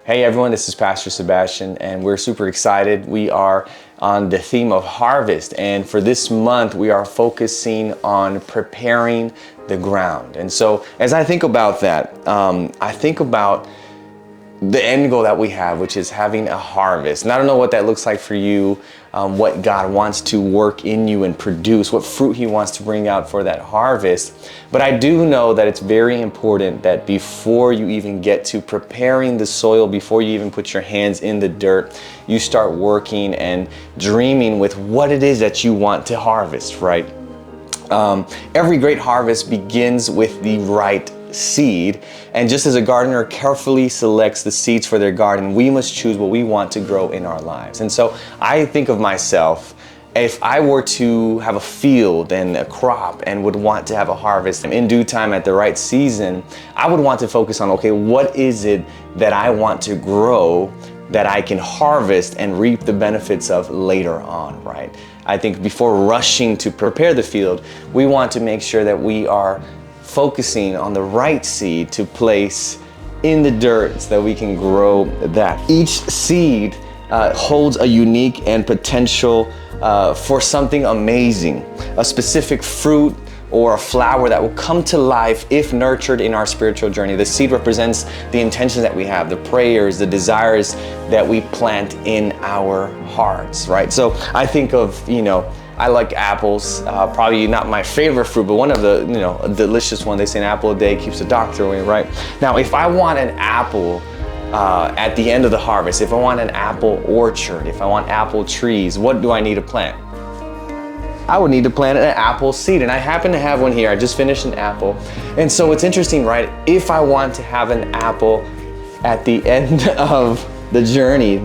Hey everyone, this is Pastor Sebastian and we're super excited. We are on the theme of harvest, and for this month we are focusing on preparing the ground. And so as I think about that, I think about the end goal that we have, which is having a harvest. And I don't know what that looks like for you, what God wants to work in you and produce, what fruit He wants to bring out for that harvest. But I do know that it's very important that before you even get to preparing the soil, before you even put your hands in the dirt, you start working and dreaming with what it is that you want to harvest, right? Every great harvest begins with the right seed, and just as a gardener carefully selects the seeds for their garden, we must choose what we want to grow in our lives. And so I think of myself, if I were to have a field and a crop and would want to have a harvest in due time at the right season, I would want to focus on, okay, what is it that I want to grow that I can harvest and reap the benefits of later on, right? I think before rushing to prepare the field, we want to make sure that we are focusing on the right seed to place in the dirt so that we can grow that. Each seed holds a unique and potential for something amazing, a specific fruit or a flower that will come to life if nurtured in our spiritual journey. The seed represents the intentions that we have, the prayers, the desires that we plant in our hearts, right? So I think of, I like apples, probably not my favorite fruit, but one of the, a delicious one. They say an apple a day keeps the doctor away, right? Now, if I want an apple at the end of the harvest, if I want an apple orchard, if I want apple trees, what do I need to plant? I would need to plant an apple seed, and I happen to have one here. I just finished an apple. And so it's interesting, right? If I want to have an apple at the end of the journey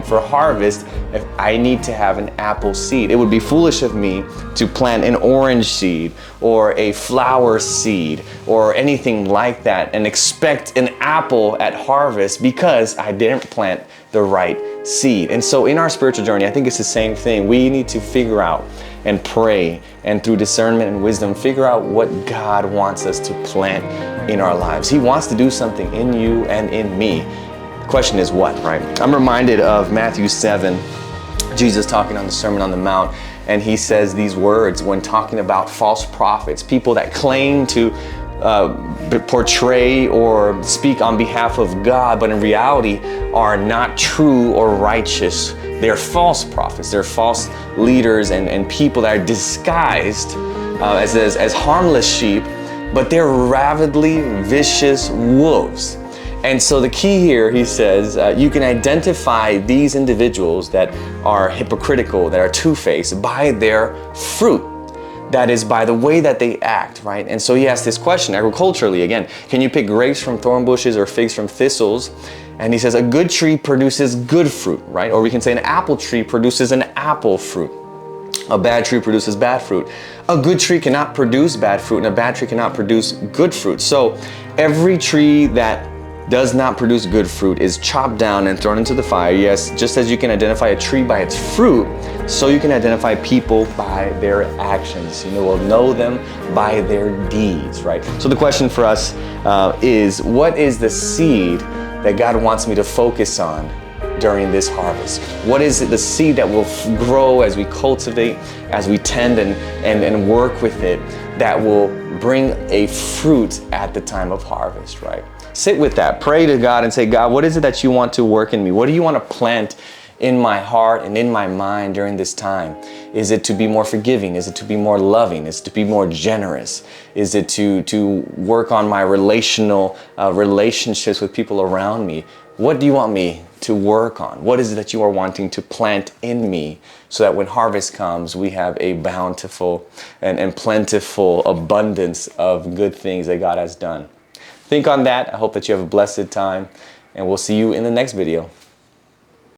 for harvest, if I need to have an apple seed. It would be foolish of me to plant an orange seed or a flower seed or anything like that and expect an apple at harvest because I didn't plant the right seed. And so in our spiritual journey, I think it's the same thing. We need to figure out and pray, and through discernment and wisdom, figure out what God wants us to plant in our lives. He wants to do something in you and in me. The question is what, right? I'm reminded of Matthew 7, Jesus talking on the Sermon on the Mount, and he says these words when talking about false prophets, people that claim to portray or speak on behalf of God, but in reality are not true or righteous. They're false prophets. They're false leaders and people that are disguised as harmless sheep, but they're rabidly vicious wolves. And so the key here, he says, you can identify these individuals that are hypocritical, that are two-faced, by their fruit. That is, by the way that they act, right? And so he asked this question agriculturally again, can you pick grapes from thorn bushes or figs from thistles? And he says a good tree produces good fruit, right? Or we can say an apple tree produces an apple fruit. A bad tree produces bad fruit. A good tree cannot produce bad fruit, and a bad tree cannot produce good fruit. So every tree that does not produce good fruit is chopped down and thrown into the fire. Yes, just as you can identify a tree by its fruit, so you can identify people by their actions. You will know them by their deeds, right? So the question for us is, what is the seed that God wants me to focus on during this harvest? What is it, the seed that will grow as we cultivate, as we tend and work with it, that will bring a fruit at the time of harvest, right? Sit with that, pray to God and say, God, what is it that you want to work in me? What do you want to plant in my heart and in my mind during this time? Is it to be more forgiving? Is it to be more loving? Is it to be more generous? Is it to work on my relationships with people around me? What do you want me to work on? What is it that you are wanting to plant in me so that when harvest comes, we have a bountiful and plentiful abundance of good things that God has done? Think on that. I hope that you have a blessed time, and we'll see you in the next video.